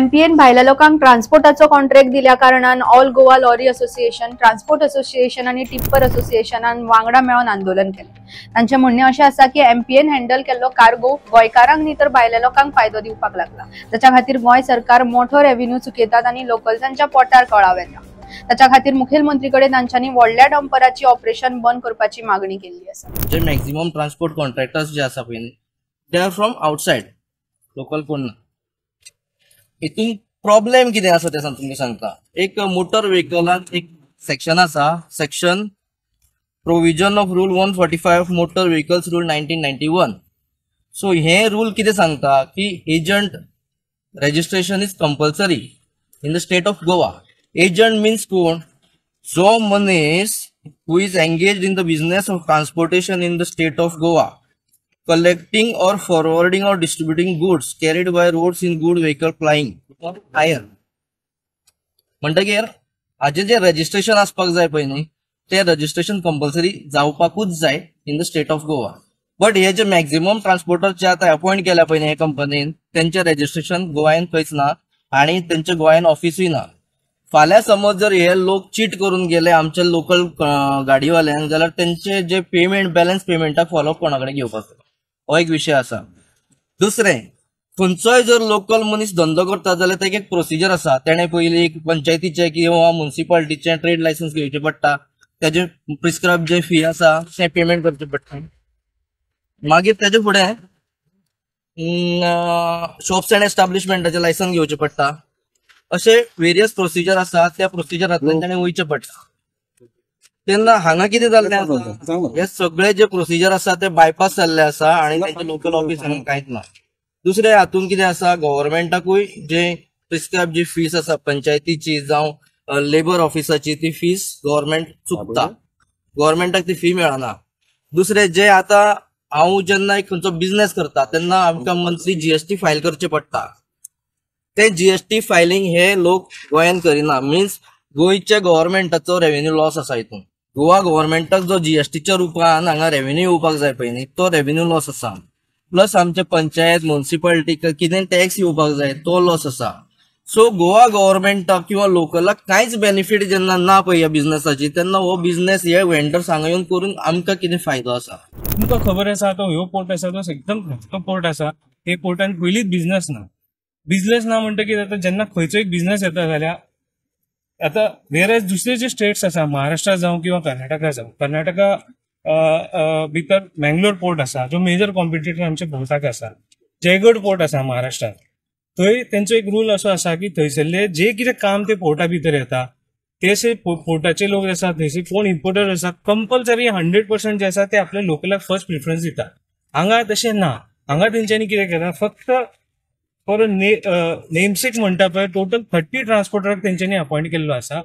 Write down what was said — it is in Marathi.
एमपीएन भायल्या लोकांक ट्रान्सपोर्टाचो कॉन्ट्रॅक्ट दिल्या कारणान all Goa lorry association, transport association आणि टिप्पर असोसिएशनान वांगडा मेळून आंदोलन केले। तांचे म्हणणे अशें आसा की एमपीएन हँडल केल्लो कार्गो गोंयकारांक न्ही तर भायल्या लोकांक फायदो दिवपाक लागला। ताच्या खातीर गोंय सरकार मोठो रेव्हेन्यू चुकयतात आणि लोकल्सांच्या पोटार कळाव येता। ताच्या खातीर मुखेलमंत्री कडेन तांच्यांनी व्हडल्या डंपराची ऑपरेशन बंद करपाची मागणी केल्ली आसा। जे मॅक्सिमम ट्रान्सपोर्ट कॉन्ट्रॅक्टर्स जे आसा पळय they are from outside, local कोण ना। इतून प्रॉब्लेम कितें आसा ते तुमकां सांगता। एक मोटर व्हेकलांत एक सेक्शन आसा, section provision of rule 145 motor vehicles rule 1991। So हे रूल कितें सांगता की agent registration is compulsory in the state of Goa. Agent means कोण? जो मनीस who is engaged in the business of transportation in the state of Goa, collecting or forwarding or distributing goods carried by roads in good vehicle plying hire। म्हणटकीर हाजे जे रजिस्ट्रेशन आसपाक जाय पळय न्ही ते रजिस्ट्रेशन कंपल्सरी जावपाकूच जाय in the state of Goa. But हे जे मॅक्झिमम ट्रान्सपोर्टर जे आता अपॉइंट केल्या पळय हे कंपनीन त्यांचे रजिस्ट्रेशन गोव्यान खंयच ना आणि त्यांचे गोव्यान ऑफिसूय ना। फाल्यां समज जर हे लोक चीट करून गेले आमच्या लोकल गाडीवाल्यांक जाल्यार त्यांचे जे पेमेंट बॅलन्स पेमेंटाक फॉलोअप कोणा कडेन घेवपाक हो एक विषय आसा। दुसरें, खंयचोय जर लोकल मनीस धंदो करता जाल्यार ताका एक प्रोसिजर आसा। तेणे पयलीं पंचायतीचे किंवा म्युनिसिपालिटीचे ट्रेड लायसन्स घेवचे पडटा, त्याचे प्रिस्क्रायब जे फी आसा ते पेमेंट करचे पडटा। मागीर तेजे फुडें शॉप्स अँड एस्टाब्लिशमेंटाचे लायसन्स घेवचे पडटा। असे वेरियस प्रोसिजर आसा, त्या प्रोसिजरांतल्यान ताणें वयचें पडटा। तेन्ना हांगा कितें जाल्लें आसा, हे सगळे जे प्रोसिजर आसा ते बायपास जाल्ले आसा आणि त्यांच्या लोकल ऑफिसांनी कांयच ना। दुसरे हातून कितें आसा, गव्हर्नमेंटाकूय जे प्रिस्क्रायब जी फीस आसा पंचायतीची जावं लेबर ऑफिसाची ती फीस गव्हर्नमेंट चुकता, गव्हर्नमेंटाक ती फी मेळना। दुसरे जे आता हांव जेन्ना एक खंयचो बिझनेस करता तेन्ना आमकां मंथली जीएसटी फायल करचे पडटा। ते जीएसटी फायलिंग हे लोक गोंयान करिना, मीन्स गोंयच्या गव्हर्नमेंटाचो रेव्हेन्यू लॉस आसा हितून। गोवा गव्हर्नमेंटाक जो जीएसटीच्या रुपान हांगा रेव्हेन्यू येवपाक जाय पळय न्ही तो रेव्हेन्यू लॉस आसा। प्लस आमचे पंचायत म्युनिसिपालिटीक कितें टॅक्स येवपाक जाय तो लॉस आसा। सो गोवा गव्हर्नमेंटाक किंवा लोकलाक कांयच बेनिफीट जेन्ना ना पळय ह्या बिझनेसाची तेन्ना हो बिझनेस हे वेंडर्स हांगा येवन करून आमकां कितें फायदो आसा? तुमकां खबर आसा तो ह्यो पोर्ट आसा तो एकदम घट्ट पोर्ट आसा। हे पोर्टान पयलींच बिझनेस ना म्हणटकीर आता जेन्ना खंयचो एक बिझनेस येता जाल्यार आता वेरेज दुसरे जे स्टेट्स आसा महाराष्ट्र जावं किंवा कर्नाटका जावं, कर्नाटका भितर मँगलोर पोर्ट आसा जो मेजर कॉम्पिटिटर आमचे भोवताक आसा। जयगड पोर्ट आसा महाराष्ट्रात, थंय तेंचो एक रूल असो आसा की थंयसरले जे कितें काम ते पोर्टा भितर येता ते पोर्टाचे लोक आसा, थंयसर कोण इम्पोर्टर आसा कंपल्सरी 100% जे आसा ते आपल्या लोकलाक फर्स्ट प्रिफरन्स दितात। हांगा तशें ना। हांगा तेंच्यांनी कितें केलां, फक्त फॉर नेमसेक म्हणटा पळय टोटल 30 ट्रान्सपोर्टराक तेंच्यांनी अपॉइंट केल्लो आसा।